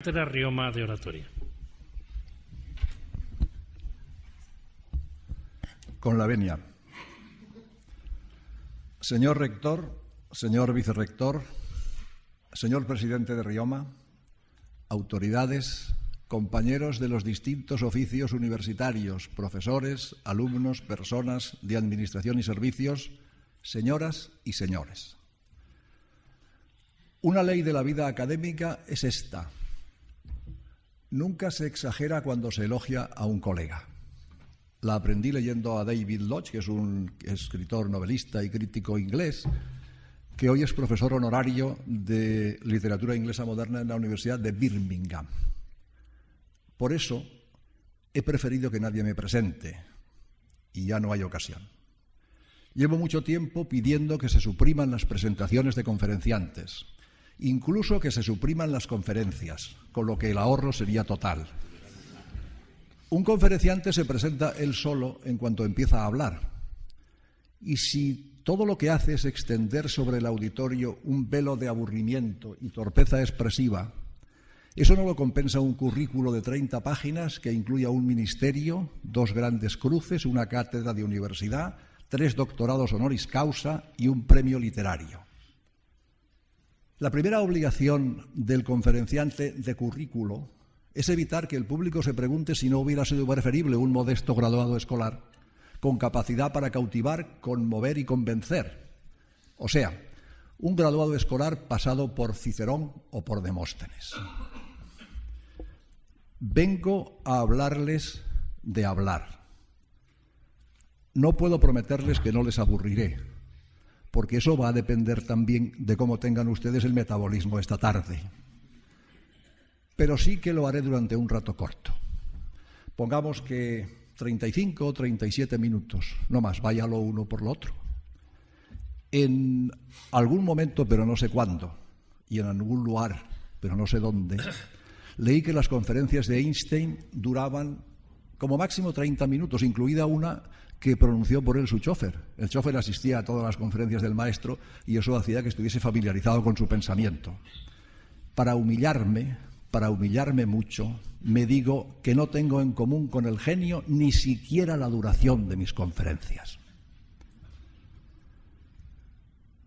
Rioma de oratoria. Con la venia. Señor rector, señor vicerrector, señor presidente de Rioma, autoridades, compañeros de los distintos oficios universitarios, profesores, alumnos, personas de administración y servicios, señoras y señores. Una ley de la vida académica es esta. Nunca se exagera cuando se elogia a un colega. La aprendí leyendo a David Lodge, que es un escritor, novelista y crítico inglés, que hoy es profesor honorario de literatura inglesa moderna en la Universidad de Birmingham. Por eso he preferido que nadie me presente, y ya no hay ocasión. Llevo mucho tiempo pidiendo que se supriman las presentaciones de conferenciantes, incluso que se supriman las conferencias, con lo que el ahorro sería total. Un conferenciante se presenta él solo en cuanto empieza a hablar. Y si todo lo que hace es extender sobre el auditorio un velo de aburrimiento y torpeza expresiva, eso no lo compensa un currículo de 30 páginas que incluya un ministerio, 2 grandes cruces, una cátedra de universidad, 3 doctorados honoris causa y un premio literario. La primera obligación del conferenciante de currículo es evitar que el público se pregunte si no hubiera sido preferible un modesto graduado escolar con capacidad para cautivar, conmover y convencer. O sea, un graduado escolar pasado por Cicerón o por Demóstenes. Vengo a hablarles de hablar. No puedo prometerles que no les aburriré, porque eso va a depender también de cómo tengan ustedes el metabolismo esta tarde. Pero sí que lo haré durante un rato corto. Pongamos que 35 o 37 minutos, no más, vaya lo uno por lo otro. En algún momento, pero no sé cuándo, y en algún lugar, pero no sé dónde, leí que las conferencias de Einstein duraban como máximo 30 minutos, incluida una que pronunció por él su chofer. El chofer asistía a todas las conferencias del maestro y eso hacía que estuviese familiarizado con su pensamiento. Para humillarme mucho, me digo que no tengo en común con el genio ni siquiera la duración de mis conferencias.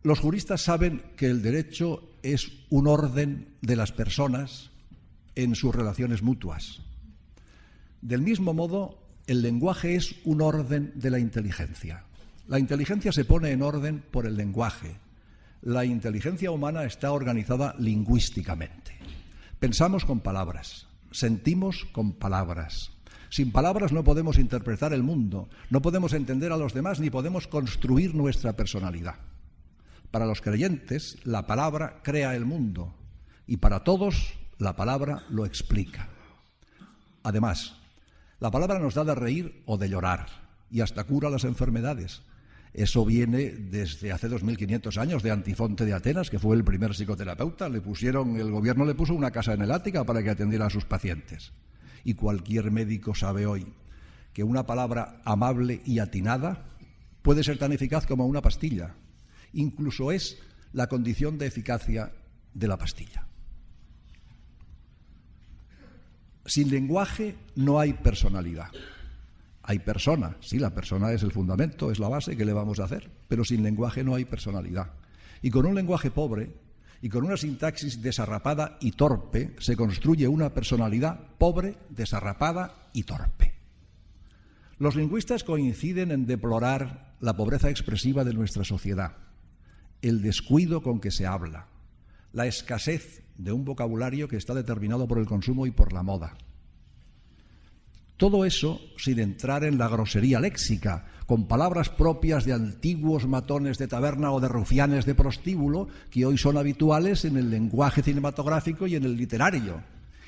Los juristas saben que el derecho es un orden de las personas en sus relaciones mutuas. Del mismo modo, el lenguaje es un orden de la inteligencia. La inteligencia se pone en orden por el lenguaje. La inteligencia humana está organizada lingüísticamente. Pensamos con palabras, sentimos con palabras. Sin palabras no podemos interpretar el mundo, no podemos entender a los demás ni podemos construir nuestra personalidad. Para los creyentes, la palabra crea el mundo y para todos, la palabra lo explica. Además, la palabra nos da de reír o de llorar y hasta cura las enfermedades. Eso viene desde hace 2500 años de Antifonte de Atenas, que fue el primer psicoterapeuta. El gobierno le puso una casa en el Ática para que atendiera a sus pacientes. Y cualquier médico sabe hoy que una palabra amable y atinada puede ser tan eficaz como una pastilla. Incluso es la condición de eficacia de la pastilla. Sin lenguaje no hay personalidad. Hay persona, sí, la persona es el fundamento, es la base, ¿qué le vamos a hacer? Pero sin lenguaje no hay personalidad. Y con un lenguaje pobre y con una sintaxis desarrapada y torpe se construye una personalidad pobre, desarrapada y torpe. Los lingüistas coinciden en deplorar la pobreza expresiva de nuestra sociedad, el descuido con que se habla, la escasez de un vocabulario que está determinado por el consumo y por la moda. Todo eso sin entrar en la grosería léxica, con palabras propias de antiguos matones de taberna o de rufianes de prostíbulo que hoy son habituales en el lenguaje cinematográfico y en el literario,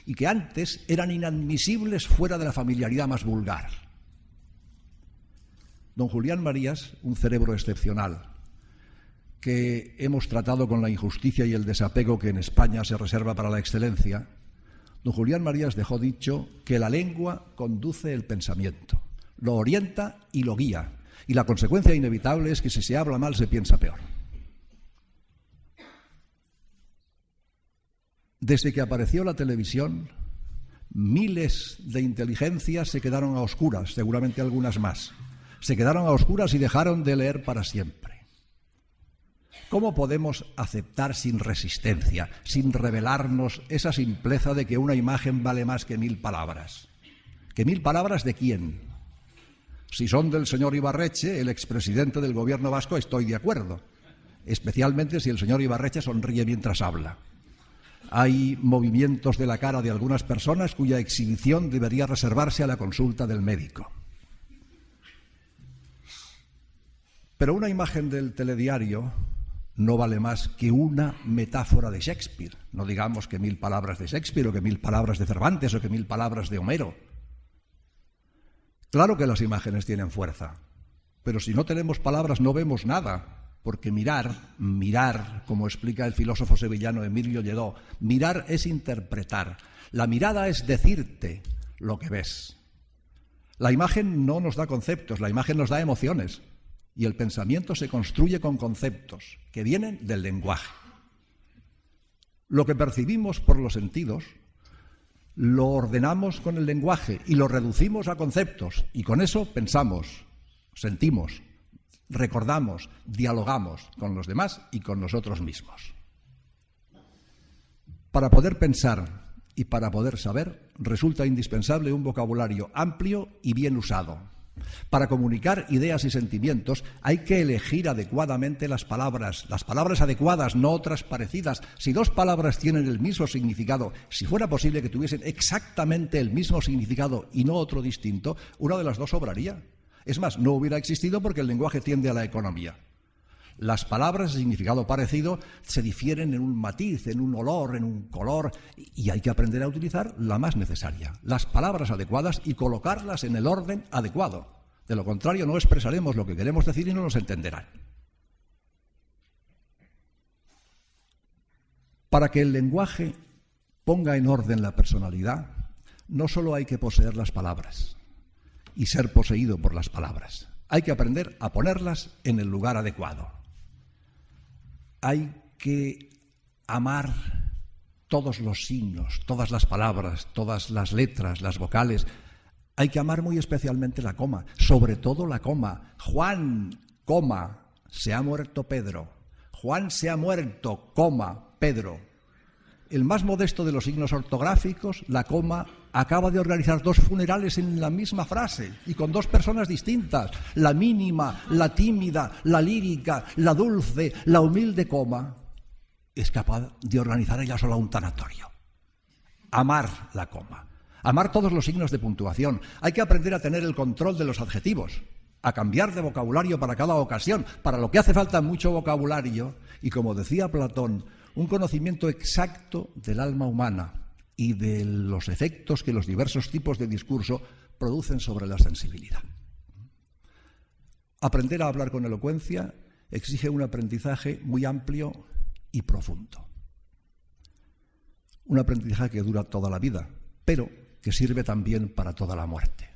y que antes eran inadmisibles fuera de la familiaridad más vulgar. Don Julián Marías, un cerebro excepcional, que hemos tratado con la injusticia y el desapego que en España se reserva para la excelencia, don Julián Marías dejó dicho que la lengua conduce el pensamiento, lo orienta y lo guía, y la consecuencia inevitable es que si se habla mal se piensa peor. Desde que apareció la televisión, miles de inteligencias se quedaron a oscuras, seguramente algunas más. Se quedaron a oscuras y dejaron de leer para siempre. ¿Cómo podemos aceptar sin resistencia, sin revelarnos esa simpleza de que una imagen vale más que 1000 palabras? ¿Que 1000 palabras de quién? Si son del señor Ibarretxe, el expresidente del gobierno vasco, estoy de acuerdo. Especialmente si el señor Ibarretxe sonríe mientras habla. Hay movimientos de la cara de algunas personas cuya exhibición debería reservarse a la consulta del médico. Pero una imagen del telediario no vale más que una metáfora de Shakespeare. No digamos que 1000 palabras de Shakespeare o que 1000 palabras de Cervantes o que 1000 palabras de Homero. Claro que las imágenes tienen fuerza, pero si no tenemos palabras no vemos nada. Porque mirar, como explica el filósofo sevillano Emilio Lledó, mirar es interpretar. La mirada es decirte lo que ves. La imagen no nos da conceptos, la imagen nos da emociones. Y el pensamiento se construye con conceptos que vienen del lenguaje. Lo que percibimos por los sentidos lo ordenamos con el lenguaje y lo reducimos a conceptos. Y con eso pensamos, sentimos, recordamos, dialogamos con los demás y con nosotros mismos. Para poder pensar y para poder saber, resulta indispensable un vocabulario amplio y bien usado. Para comunicar ideas y sentimientos hay que elegir adecuadamente las palabras adecuadas, no otras parecidas. Si 2 palabras tienen el mismo significado, si fuera posible que tuviesen exactamente el mismo significado y no otro distinto, una de las dos sobraría. Es más, no hubiera existido porque el lenguaje tiende a la economía. Las palabras de significado parecido se difieren en un matiz, en un olor, en un color, y hay que aprender a utilizar la más necesaria, las palabras adecuadas y colocarlas en el orden adecuado. De lo contrario, no expresaremos lo que queremos decir y no nos entenderán. Para que el lenguaje ponga en orden la personalidad, no solo hay que poseer las palabras y ser poseído por las palabras. Hay que aprender a ponerlas en el lugar adecuado. Hay que amar todos los signos, todas las palabras, todas las letras, las vocales. Hay que amar muy especialmente la coma, sobre todo la coma. Juan, coma, se ha muerto Pedro. Juan se ha muerto, coma, Pedro. El más modesto de los signos ortográficos, la coma, acaba de organizar 2 funerales en la misma frase y con 2 personas distintas. La mínima, la tímida, la lírica, la dulce, la humilde coma es capaz de organizar ella sola un tanatorio. Amar la coma, amar todos los signos de puntuación. Hay que aprender a tener el control de los adjetivos, a cambiar de vocabulario para cada ocasión. Para lo que hace falta mucho vocabulario y, como decía Platón, un conocimiento exacto del alma humana y de los efectos que los diversos tipos de discurso producen sobre la sensibilidad. Aprender a hablar con elocuencia exige un aprendizaje muy amplio y profundo. Un aprendizaje que dura toda la vida, pero que sirve también para toda la muerte.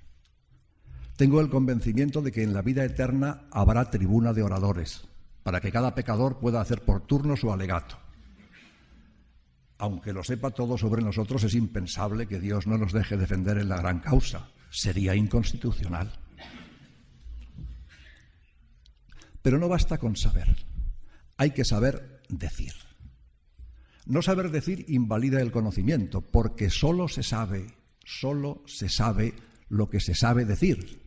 Tengo el convencimiento de que en la vida eterna habrá tribuna de oradores, para que cada pecador pueda hacer por turno su alegato. Aunque lo sepa todo sobre nosotros, es impensable que Dios no nos deje defender en la gran causa. Sería inconstitucional. Pero no basta con saber. Hay que saber decir. No saber decir invalida el conocimiento, porque solo se sabe lo que se sabe decir.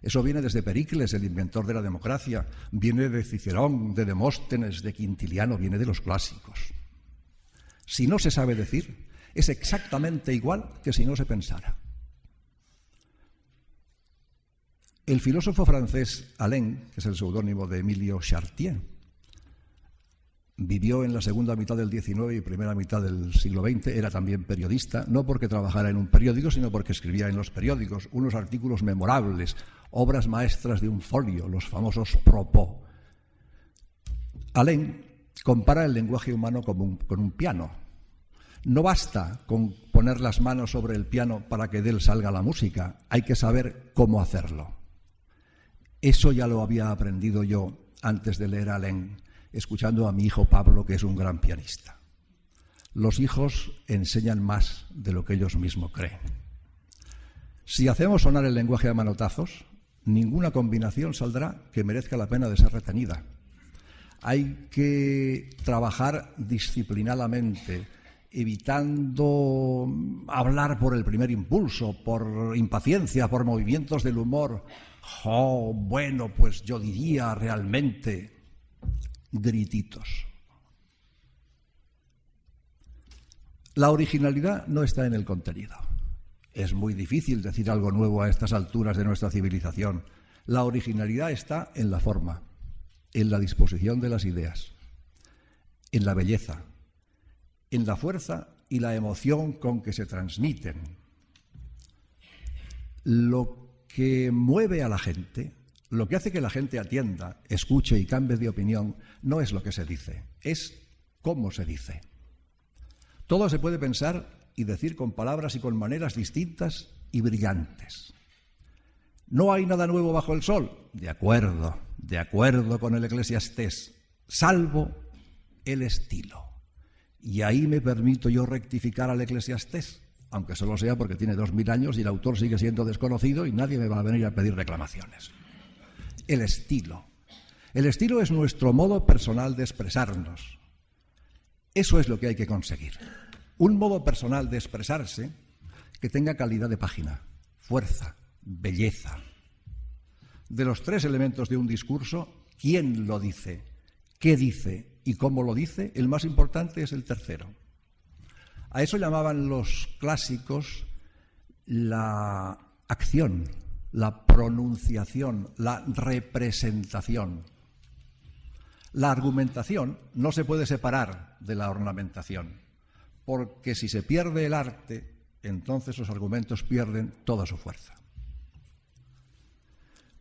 Eso viene desde Pericles, el inventor de la democracia, viene de Cicerón, de Demóstenes, de Quintiliano, viene de los clásicos. Si no se sabe decir, es exactamente igual que si no se pensara. El filósofo francés Alain, que es el seudónimo de Emilio Chartier, vivió en la segunda mitad del XIX y primera mitad del siglo XX, era también periodista, no porque trabajara en un periódico, sino porque escribía en los periódicos unos artículos memorables, obras maestras de un folio, los famosos propos. Alain compara el lenguaje humano con un piano. No basta con poner las manos sobre el piano para que de él salga la música, hay que saber cómo hacerlo. Eso ya lo había aprendido yo antes de leer a Alain, escuchando a mi hijo Pablo, que es un gran pianista. Los hijos enseñan más de lo que ellos mismos creen. Si hacemos sonar el lenguaje a manotazos, ninguna combinación saldrá que merezca la pena de ser retenida. Hay que trabajar disciplinadamente, evitando hablar por el primer impulso, por impaciencia, por movimientos del humor. Oh, bueno, pues yo diría realmente grititos. La originalidad no está en el contenido. Es muy difícil decir algo nuevo a estas alturas de nuestra civilización. La originalidad está en la forma, en la disposición de las ideas, en la belleza, en la fuerza y la emoción con que se transmiten. Lo que mueve a la gente, lo que hace que la gente atienda, escuche y cambie de opinión, no es lo que se dice, es cómo se dice. Todo se puede pensar y decir con palabras y con maneras distintas y brillantes. No hay nada nuevo bajo el sol, de acuerdo con el Eclesiastés, salvo el estilo. Y ahí me permito yo rectificar al Eclesiastés, aunque solo sea porque tiene 2000 años y el autor sigue siendo desconocido y nadie me va a venir a pedir reclamaciones. El estilo. El estilo es nuestro modo personal de expresarnos. Eso es lo que hay que conseguir. Un modo personal de expresarse que tenga calidad de página, fuerza, belleza. De los 3 elementos de un discurso, ¿quién lo dice? ¿Qué dice? ¿Y cómo lo dice? El más importante es el tercero. A eso llamaban los clásicos la acción, la pronunciación, la representación. La argumentación no se puede separar de la ornamentación, porque si se pierde el arte, entonces los argumentos pierden toda su fuerza.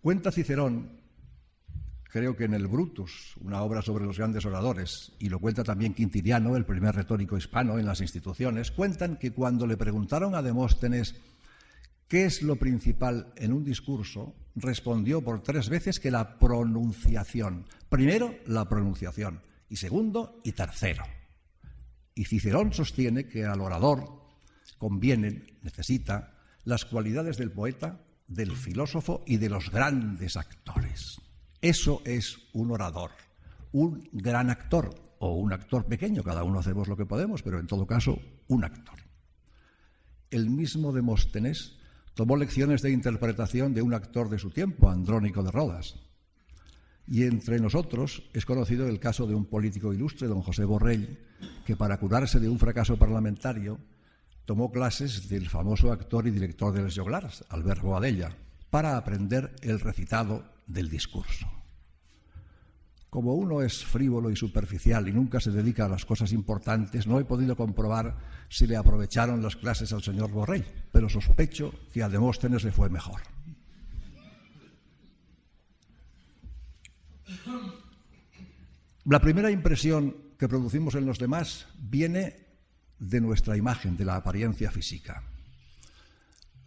Cuenta Cicerón, creo que en el Brutus, una obra sobre los grandes oradores, y lo cuenta también Quintiliano, el primer retórico hispano en las instituciones, cuentan que cuando le preguntaron a Demóstenes qué es lo principal en un discurso, respondió por 3 veces que la pronunciación. Primero, la pronunciación, y segundo, y tercero. Y Cicerón sostiene que al orador necesita las cualidades del poeta, del filósofo y de los grandes actores. Eso es un orador, un gran actor o un actor pequeño, cada uno hacemos lo que podemos, pero en todo caso, un actor. El mismo Demóstenes tomó lecciones de interpretación de un actor de su tiempo, Andrónico de Rodas. Y entre nosotros es conocido el caso de un político ilustre, don José Borrell, que para curarse de un fracaso parlamentario tomó clases del famoso actor y director de Les Joglars, Albert Boadella, para aprender el recitado del discurso. Como uno es frívolo y superficial y nunca se dedica a las cosas importantes, no he podido comprobar si le aprovecharon las clases al señor Borrell, pero sospecho que a Demóstenes le fue mejor. La primera impresión que producimos en los demás viene de nuestra imagen, de la apariencia física.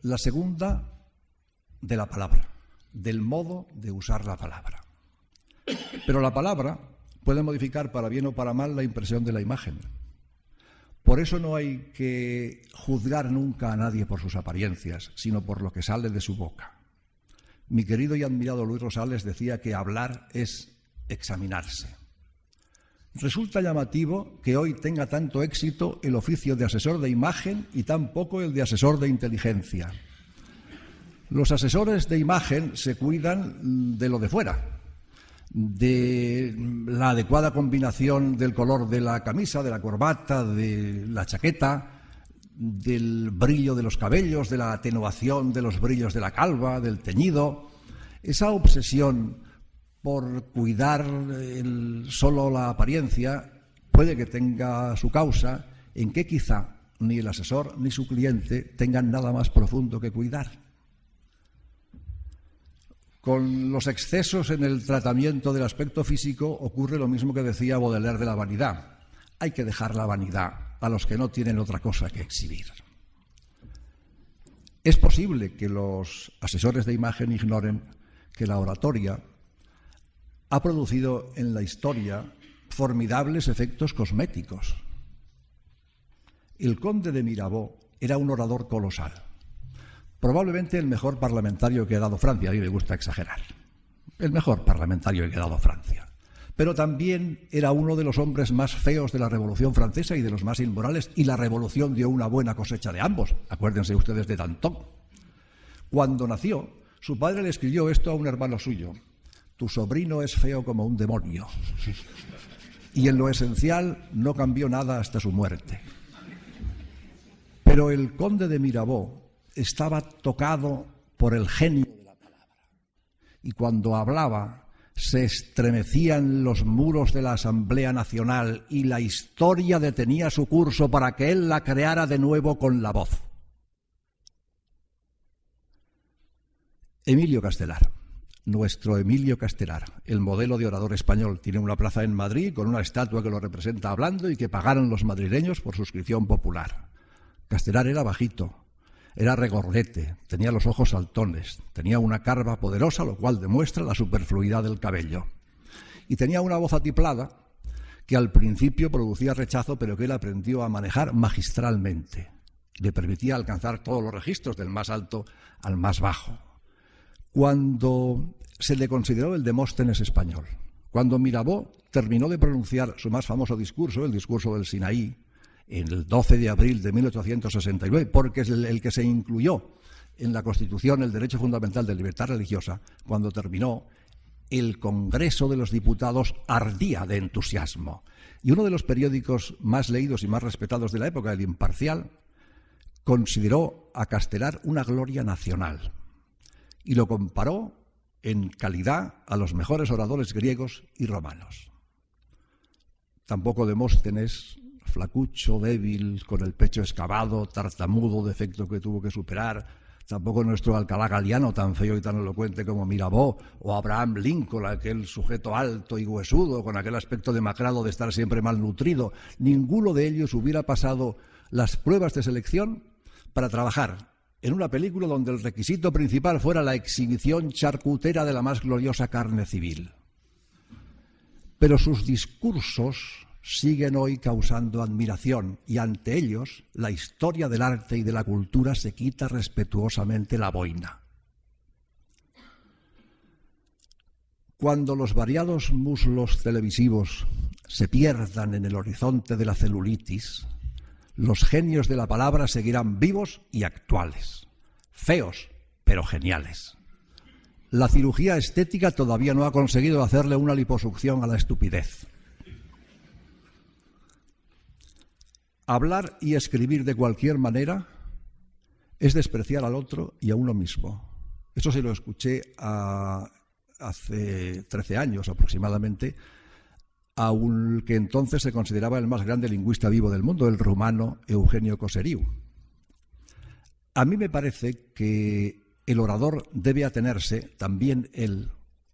La segunda, de la palabra, del modo de usar la palabra. Pero la palabra puede modificar para bien o para mal la impresión de la imagen. Por eso no hay que juzgar nunca a nadie por sus apariencias, sino por lo que sale de su boca. Mi querido y admirado Luis Rosales decía que hablar es examinarse. Resulta llamativo que hoy tenga tanto éxito el oficio de asesor de imagen y tan poco el de asesor de inteligencia. Los asesores de imagen se cuidan de lo de fuera, de la adecuada combinación del color de la camisa, de la corbata, de la chaqueta, del brillo de los cabellos, de la atenuación de los brillos de la calva, del teñido. Esa obsesión por cuidar solo la apariencia puede que tenga su causa en que quizá ni el asesor ni su cliente tengan nada más profundo que cuidar. Con los excesos en el tratamiento del aspecto físico ocurre lo mismo que decía Baudelaire de la vanidad. Hay que dejar la vanidad a los que no tienen otra cosa que exhibir. Es posible que los asesores de imagen ignoren que la oratoria ha producido en la historia formidables efectos cosméticos. El conde de Mirabeau era un orador colosal, probablemente el mejor parlamentario que ha dado Francia. A mí me gusta exagerar, el mejor parlamentario que ha dado Francia. Pero también era uno de los hombres más feos de la Revolución Francesa y de los más inmorales, y la Revolución dio una buena cosecha de ambos. Acuérdense ustedes de Danton. Cuando nació, su padre le escribió esto a un hermano suyo: tu sobrino es feo como un demonio. Y en lo esencial no cambió nada hasta su muerte. Pero el conde de Mirabeau estaba tocado por el genio de la palabra. Y cuando hablaba, se estremecían los muros de la Asamblea Nacional y la historia detenía su curso para que él la creara de nuevo con la voz. Emilio Castelar, nuestro Emilio Castelar, el modelo de orador español, tiene una plaza en Madrid con una estatua que lo representa hablando y que pagaron los madrileños por suscripción popular. Castelar era bajito, era regordete, tenía los ojos saltones, tenía una carva poderosa, lo cual demuestra la superfluidad del cabello. Y tenía una voz atiplada que al principio producía rechazo, pero que él aprendió a manejar magistralmente. Le permitía alcanzar todos los registros, del más alto al más bajo. Cuando se le consideró el Demóstenes español, cuando Mirabeau terminó de pronunciar su más famoso discurso, el discurso del Sinaí, en el 12 de abril de 1869, porque es el que se incluyó en la Constitución el derecho fundamental de libertad religiosa, cuando terminó, el Congreso de los Diputados ardía de entusiasmo. Y uno de los periódicos más leídos y más respetados de la época, El Imparcial, consideró a Castelar una gloria nacional y lo comparó en calidad a los mejores oradores griegos y romanos. Tampoco Demóstenes, flacucho, débil, con el pecho excavado, tartamudo, defecto que tuvo que superar, tampoco nuestro Alcalá Galiano, tan feo y tan elocuente como Mirabeau, o Abraham Lincoln, aquel sujeto alto y huesudo, con aquel aspecto demacrado de estar siempre malnutrido. Ninguno de ellos hubiera pasado las pruebas de selección para trabajar en una película donde el requisito principal fuera la exhibición charcutera de la más gloriosa carne civil. Pero sus discursos siguen hoy causando admiración, y ante ellos la historia del arte y de la cultura se quita respetuosamente la boina. Cuando los variados muslos televisivos se pierdan en el horizonte de la celulitis, los genios de la palabra seguirán vivos y actuales, feos pero geniales. La cirugía estética todavía no ha conseguido hacerle una liposucción a la estupidez. Hablar y escribir de cualquier manera es despreciar al otro y a uno mismo. Eso se lo escuché hace 13 años aproximadamente a un que entonces se consideraba el más grande lingüista vivo del mundo, el rumano Eugenio Coseriu. A mí me parece que el orador debe atenerse, también él,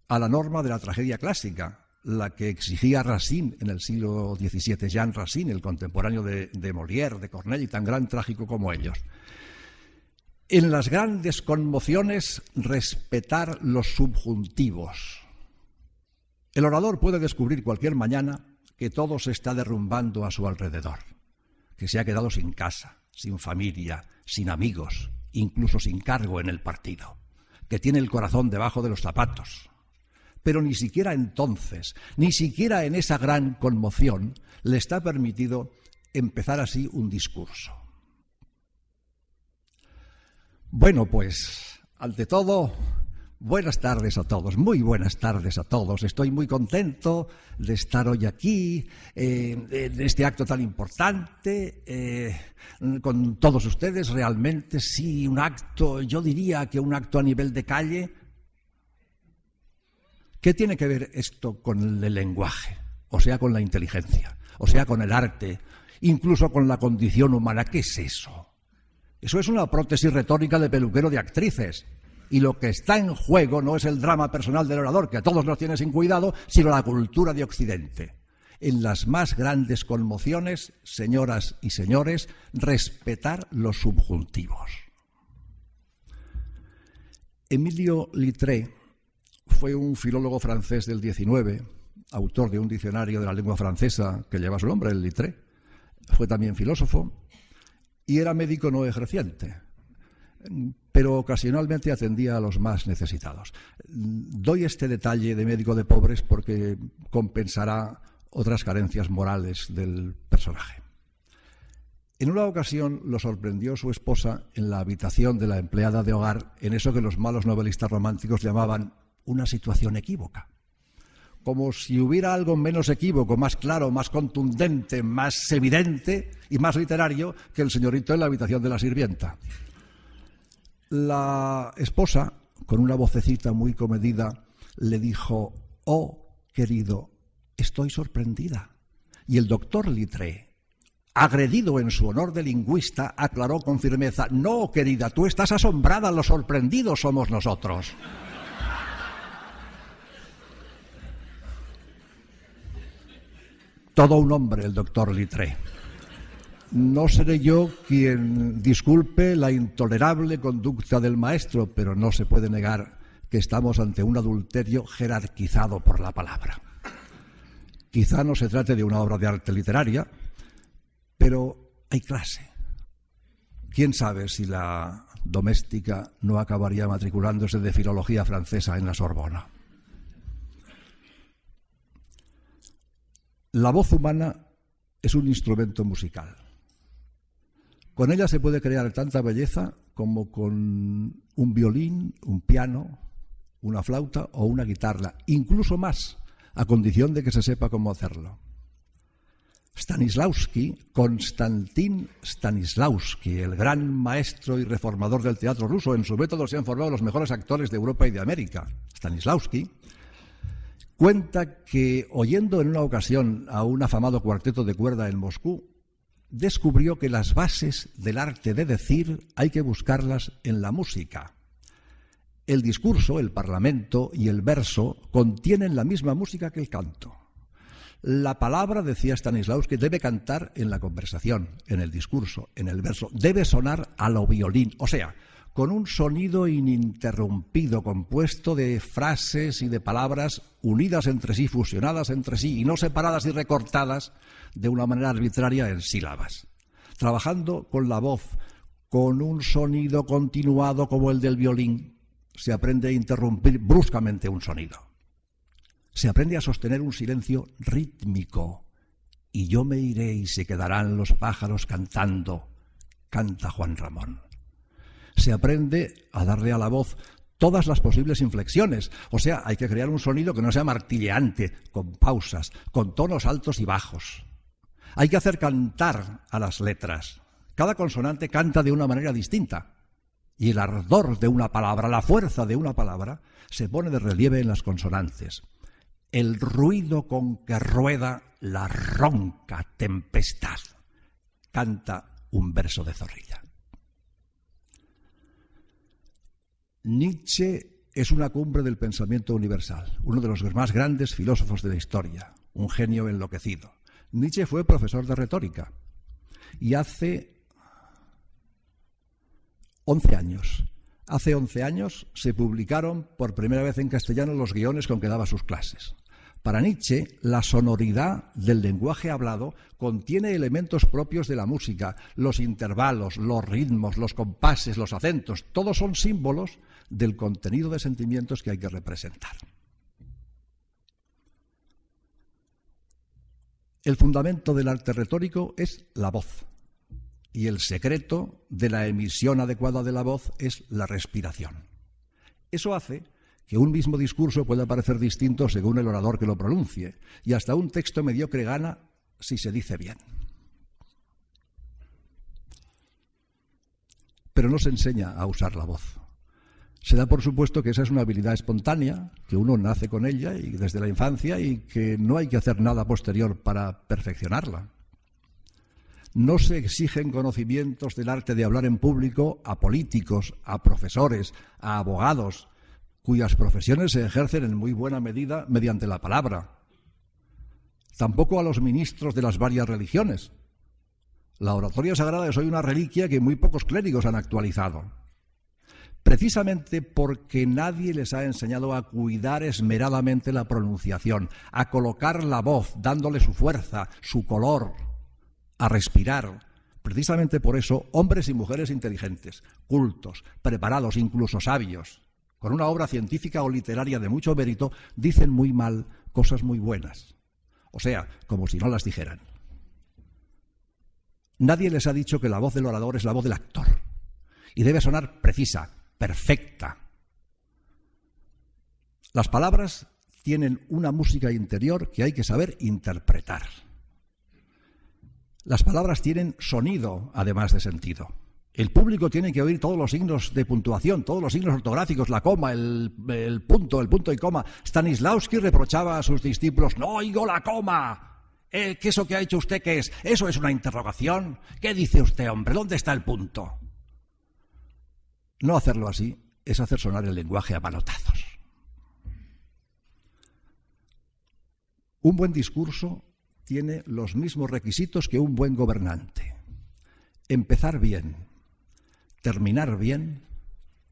a la norma de la tragedia clásica, la que exigía Racine en el siglo XVII, Jean Racine, el contemporáneo de Molière, de Corneille, tan gran trágico como ellos. En las grandes conmociones, respetar los subjuntivos. El orador puede descubrir cualquier mañana que todo se está derrumbando a su alrededor, que se ha quedado sin casa, sin familia, sin amigos, incluso sin cargo en el partido, que tiene el corazón debajo de los zapatos. Pero ni siquiera entonces, ni siquiera en esa gran conmoción, le está permitido empezar así un discurso. Bueno, pues, ante todo, buenas tardes a todos, muy buenas tardes a todos. Estoy muy contento de estar hoy aquí, en este acto tan importante, con todos ustedes. Realmente sí, un acto, yo diría que un acto a nivel de calle. ¿Qué tiene que ver esto con el lenguaje? O sea, con la inteligencia, o sea, con el arte, incluso con la condición humana. ¿Qué es eso? Eso es una prótesis retórica de peluquero de actrices. Y lo que está en juego no es el drama personal del orador, que a todos nos tiene sin cuidado, sino la cultura de Occidente. En las más grandes conmociones, señoras y señores, respetar los subjuntivos. Emilio Littré fue un filólogo francés del XIX, autor de un diccionario de la lengua francesa que lleva su nombre, el Littré. Fue también filósofo. y era médico no ejerciente, pero ocasionalmente atendía a los más necesitados. Doy este detalle de médico de pobres porque compensará otras carencias morales del personaje. En una ocasión lo sorprendió su esposa en la habitación de la empleada de hogar en eso que los malos novelistas románticos llamaban una situación equívoca. Como si hubiera algo menos equívoco, más claro, más contundente, más evidente y más literario que el señorito en la habitación de la sirvienta. La esposa, con una vocecita muy comedida, le dijo: «Oh, querido, estoy sorprendida». Y el doctor Littré, agredido en su honor de lingüista, aclaró con firmeza: «No, querida, tú estás asombrada, los sorprendidos somos nosotros». Todo un hombre el doctor Littré. No seré yo quien disculpe la intolerable conducta del maestro, pero no se puede negar que estamos ante un adulterio jerarquizado por la palabra. Quizá no se trate de una obra de arte literaria, pero hay clase. ¿Quién sabe si la doméstica no acabaría matriculándose de filología francesa en la Sorbona? La voz humana es un instrumento musical. Con ella se puede crear tanta belleza como con un violín, un piano, una flauta o una guitarra, incluso más, a condición de que se sepa cómo hacerlo. Konstantin Stanislavski, el gran maestro y reformador del teatro ruso, en su método se han formado los mejores actores de Europa y de América. Stanislavski cuenta que, oyendo en una ocasión a un afamado cuarteto de cuerda en Moscú, descubrió que las bases del arte de decir hay que buscarlas en la música. El discurso, el parlamento y el verso contienen la misma música que el canto. La palabra, decía Stanislavski, debe cantar en la conversación, en el discurso, en el verso, debe sonar a lo violín, o sea, con un sonido ininterrumpido, compuesto de frases y de palabras unidas entre sí, fusionadas entre sí y no separadas y recortadas de una manera arbitraria en sílabas. Trabajando con la voz, con un sonido continuado como el del violín, se aprende a interrumpir bruscamente un sonido. Se aprende a sostener un silencio rítmico. Y yo me iré y se quedarán los pájaros cantando, canta Juan Ramón. Se aprende a darle a la voz todas las posibles inflexiones. O sea, hay que crear un sonido que no sea martilleante, con pausas, con tonos altos y bajos. Hay que hacer cantar a las letras. Cada consonante canta de una manera distinta. Y el ardor de una palabra, la fuerza de una palabra, se pone de relieve en las consonantes. El ruido con que rueda la ronca tempestad, canta un verso de Zorrilla. Nietzsche es una cumbre del pensamiento universal, uno de los más grandes filósofos de la historia, un genio enloquecido. Nietzsche fue profesor de retórica y hace 11 años se publicaron por primera vez en castellano los guiones con que daba sus clases. Para Nietzsche, la sonoridad del lenguaje hablado contiene elementos propios de la música, los intervalos, los ritmos, los compases, los acentos, todos son símbolos del contenido de sentimientos que hay que representar. El fundamento del arte retórico es la voz, y el secreto de la emisión adecuada de la voz es la respiración. Eso hace que un mismo discurso pueda parecer distinto según el orador que lo pronuncie, y hasta un texto mediocre gana si se dice bien. Pero no se enseña a usar la voz. Se da por supuesto que esa es una habilidad espontánea, que uno nace con ella y desde la infancia y que no hay que hacer nada posterior para perfeccionarla. No se exigen conocimientos del arte de hablar en público a políticos, a profesores, a abogados, cuyas profesiones se ejercen en muy buena medida mediante la palabra. Tampoco a los ministros de las varias religiones. La oratoria sagrada es hoy una reliquia que muy pocos clérigos han actualizado. Precisamente porque nadie les ha enseñado a cuidar esmeradamente la pronunciación, a colocar la voz dándole su fuerza, su color, a respirar, Precisamente por eso, hombres y mujeres inteligentes, cultos, preparados, incluso sabios, con una obra científica o literaria de mucho mérito, dicen muy mal cosas muy buenas. O sea, como si no las dijeran. Nadie les ha dicho que la voz del orador es la voz del actor. Y debe sonar precisa, perfecta. Las palabras tienen una música interior que hay que saber interpretar. Las palabras tienen sonido, además de sentido. El público tiene que oír todos los signos de puntuación, todos los signos ortográficos, la coma, el punto y coma. Stanislavski reprochaba a sus discípulos: no oigo la coma. ¿Qué eso que ha hecho usted qué es? ¿Eso es una interrogación? ¿Qué dice usted, hombre? ¿Dónde está el punto? No hacerlo así es hacer sonar el lenguaje a manotazos. Un buen discurso tiene los mismos requisitos que un buen gobernante. Empezar bien, terminar bien,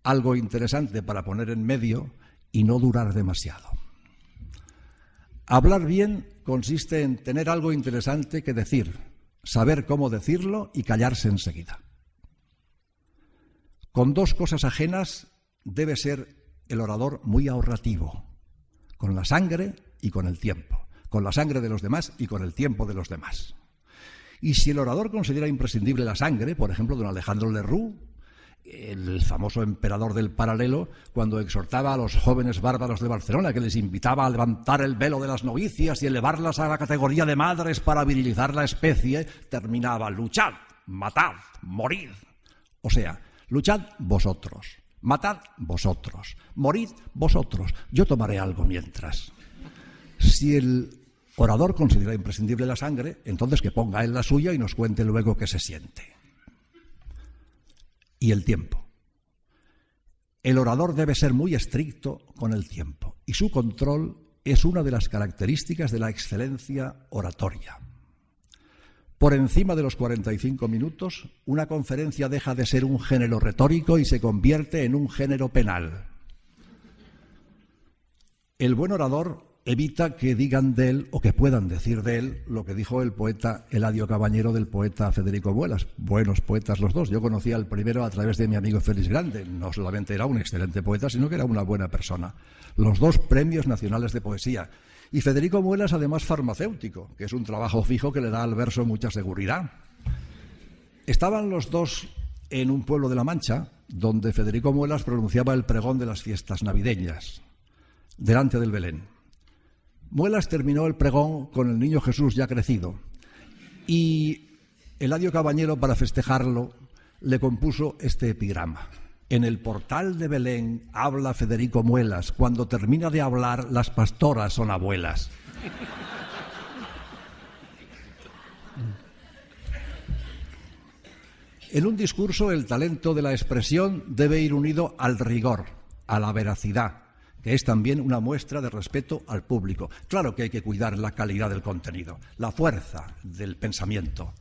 algo interesante para poner en medio y no durar demasiado. Hablar bien consiste en tener algo interesante que decir, saber cómo decirlo y callarse enseguida. Con dos cosas ajenas debe ser el orador muy ahorrativo, con la sangre y con el tiempo. Con la sangre de los demás y con el tiempo de los demás. Y si el orador considera imprescindible la sangre, por ejemplo, don Alejandro Lerroux, el famoso emperador del paralelo, cuando exhortaba a los jóvenes bárbaros de Barcelona, que les invitaba a levantar el velo de las novicias y elevarlas a la categoría de madres para virilizar la especie, terminaba: luchad, matad, morid. O sea, luchad vosotros, matad vosotros, morid vosotros. Yo tomaré algo mientras. Si el orador considera imprescindible la sangre, entonces que ponga él la suya y nos cuente luego qué se siente. Y el tiempo. El orador debe ser muy estricto con el tiempo y su control es una de las características de la excelencia oratoria. Por encima de los 45 minutos, una conferencia deja de ser un género retórico y se convierte en un género penal. El buen orador evita que digan de él o que puedan decir de él lo que dijo el poeta Eladio Cabañero del poeta Federico Muelas. Buenos poetas los dos. Yo conocía al primero a través de mi amigo Félix Grande. No solamente era un excelente poeta, sino que era una buena persona. Los dos premios nacionales de poesía. Y Federico Muelas, además, farmacéutico, que es un trabajo fijo que le da al verso mucha seguridad. Estaban los dos en un pueblo de La Mancha, donde Federico Muelas pronunciaba el pregón de las fiestas navideñas, delante del Belén. Muelas terminó el pregón con el niño Jesús ya crecido y Eladio Cabañero, para festejarlo, le compuso este epigrama: en el portal de Belén habla Federico Muelas, cuando termina de hablar las pastoras son abuelas. En un discurso el talento de la expresión debe ir unido al rigor, a la veracidad, que es también una muestra de respeto al público. Claro que hay que cuidar la calidad del contenido, la fuerza del pensamiento,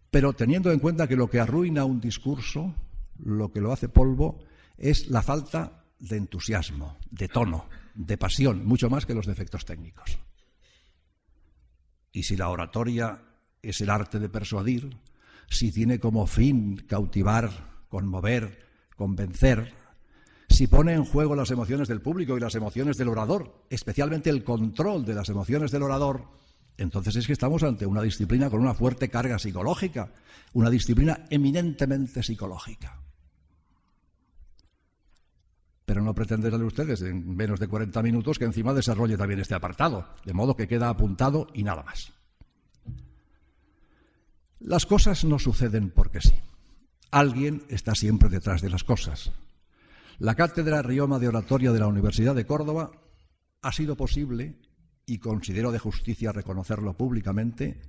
pero teniendo en cuenta que lo que arruina un discurso, lo que lo hace polvo, es la falta de entusiasmo, de tono, de pasión, mucho más que los defectos técnicos. Y si la oratoria es el arte de persuadir, si tiene como fin cautivar, conmover, convencer, si pone en juego las emociones del público y las emociones del orador, especialmente el control de las emociones del orador, entonces es que estamos ante una disciplina con una fuerte carga psicológica, una disciplina eminentemente psicológica. Pero no pretenderán ustedes en menos de 40 minutos que encima desarrolle también este apartado, de modo que queda apuntado y nada más. Las cosas no suceden porque sí. Alguien está siempre detrás de las cosas. La Cátedra Rioma de Oratoria de la Universidad de Córdoba ha sido posible, y considero de justicia reconocerlo públicamente,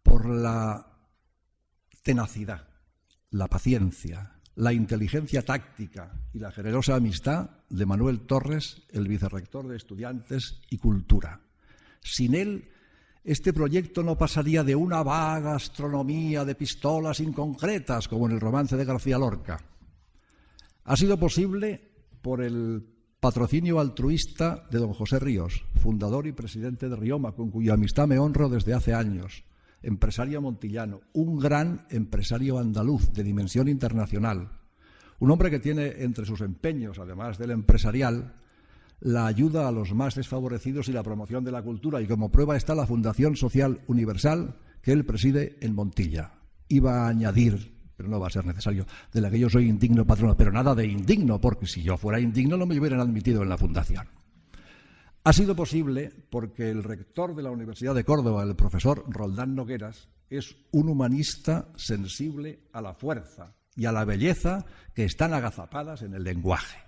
por la tenacidad, la paciencia, la inteligencia táctica y la generosa amistad de Manuel Torres, el vicerrector de Estudiantes y Cultura. Sin él, este proyecto no pasaría de una vaga astronomía de pistolas inconcretas, como en el romance de García Lorca. Ha sido posible por el patrocinio altruista de don José Ríos, fundador y presidente de Rioma, con cuya amistad me honro desde hace años, empresario montillano, un gran empresario andaluz de dimensión internacional, un hombre que tiene entre sus empeños, además del empresarial, la ayuda a los más desfavorecidos y la promoción de la cultura, y como prueba está la Fundación Social Universal que él preside en Montilla. Iba a añadir, pero no va a ser necesario, de la que yo soy indigno patrono, pero nada de indigno, porque si yo fuera indigno no me hubieran admitido en la fundación. Ha sido posible porque el rector de la Universidad de Córdoba, el profesor Roldán Nogueras, es un humanista sensible a la fuerza y a la belleza que están agazapadas en el lenguaje.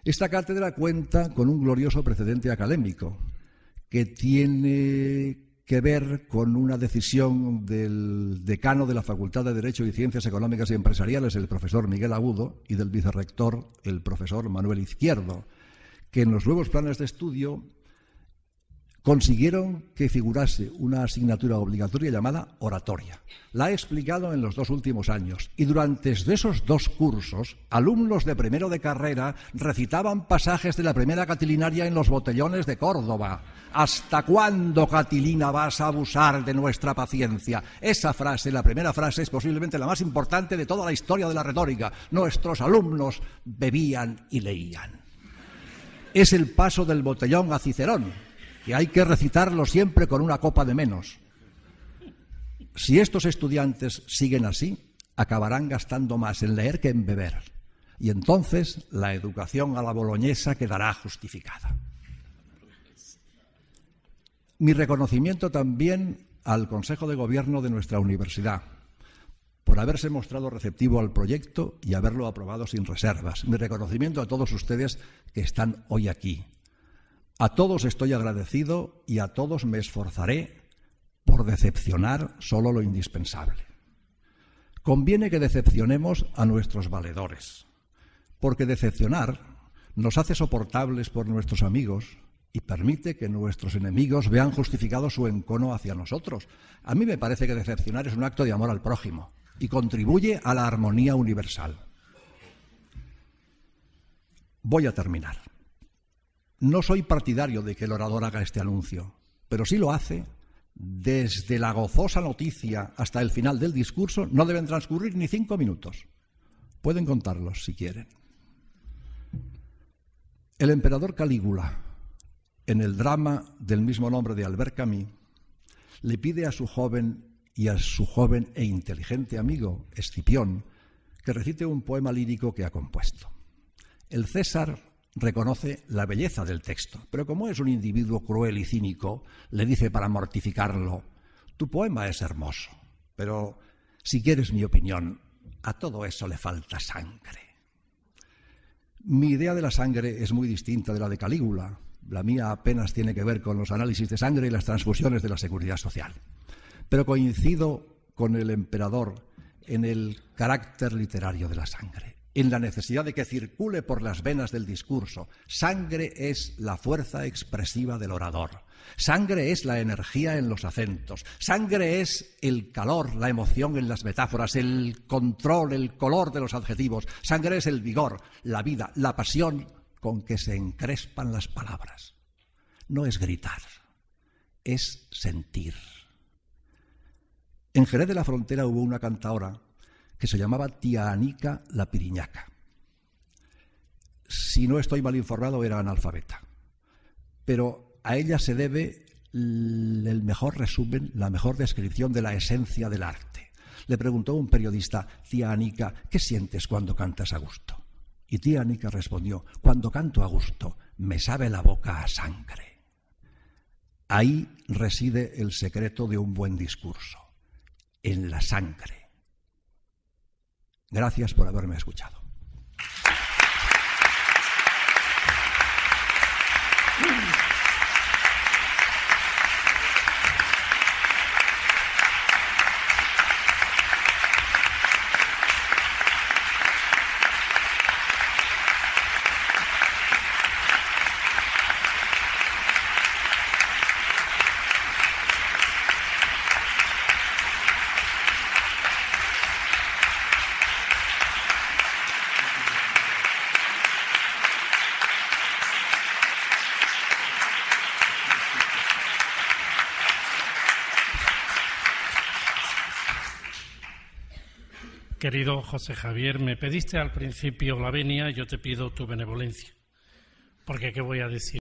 Esta cátedra cuenta con un glorioso precedente académico que tiene que ver con una decisión del decano de la Facultad de Derecho y Ciencias Económicas y Empresariales, el profesor Miguel Agudo, y del vicerrector, el profesor Manuel Izquierdo, que en los nuevos planes de estudio consiguieron que figurase una asignatura obligatoria llamada oratoria. La he explicado en los 2 últimos años y durante esos 2 cursos, alumnos de primero de carrera recitaban pasajes de la primera catilinaria en los botellones de Córdoba. ¿Hasta cuándo, Catilina, vas a abusar de nuestra paciencia? Esa frase, la primera frase, es posiblemente la más importante de toda la historia de la retórica. Nuestros alumnos bebían y leían. Es el paso del botellón a Cicerón, que hay que recitarlo siempre con una copa de menos. Si estos estudiantes siguen así, acabarán gastando más en leer que en beber. Y entonces la educación a la boloñesa quedará justificada. Mi reconocimiento también al Consejo de Gobierno de nuestra universidad, por haberse mostrado receptivo al proyecto y haberlo aprobado sin reservas. Mi reconocimiento a todos ustedes que están hoy aquí. A todos estoy agradecido y a todos me esforzaré por decepcionar solo lo indispensable. Conviene que decepcionemos a nuestros valedores, porque decepcionar nos hace soportables por nuestros amigos y permite que nuestros enemigos vean justificado su encono hacia nosotros. A mí me parece que decepcionar es un acto de amor al prójimo y contribuye a la armonía universal. Voy a terminar. No soy partidario de que el orador haga este anuncio, pero si lo hace, desde la gozosa noticia hasta el final del discurso no deben transcurrir ni 5 minutos. Pueden contarlos si quieren. El emperador Calígula, en el drama del mismo nombre de Albert Camus, le pide a su joven e inteligente amigo, Escipión, que recite un poema lírico que ha compuesto. El César reconoce la belleza del texto, pero como es un individuo cruel y cínico, le dice para mortificarlo: tu poema es hermoso, pero si quieres mi opinión, a todo eso le falta sangre. Mi idea de la sangre es muy distinta de la de Calígula. La mía apenas tiene que ver con los análisis de sangre y las transfusiones de la Seguridad Social. Pero coincido con el emperador en el carácter literario de la sangre, en la necesidad de que circule por las venas del discurso. Sangre es la fuerza expresiva del orador. Sangre es la energía en los acentos. Sangre es el calor, la emoción en las metáforas, el control, el color de los adjetivos. Sangre es el vigor, la vida, la pasión con que se encrespan las palabras. No es gritar, es sentir. En Jerez de la Frontera hubo una cantaora que se llamaba Tía Anica la Piriñaca. Si no estoy mal informado, era analfabeta. Pero a ella se debe el mejor resumen, la mejor descripción de la esencia del arte. Le preguntó un periodista: Tía Anica, ¿qué sientes cuando cantas a gusto? Y Tía Anica respondió: cuando canto a gusto, me sabe la boca a sangre. Ahí reside el secreto de un buen discurso, en la sangre. Gracias por haberme escuchado. Querido José Javier, me pediste al principio la venia, yo te pido tu benevolencia. Porque, ¿qué voy a decir?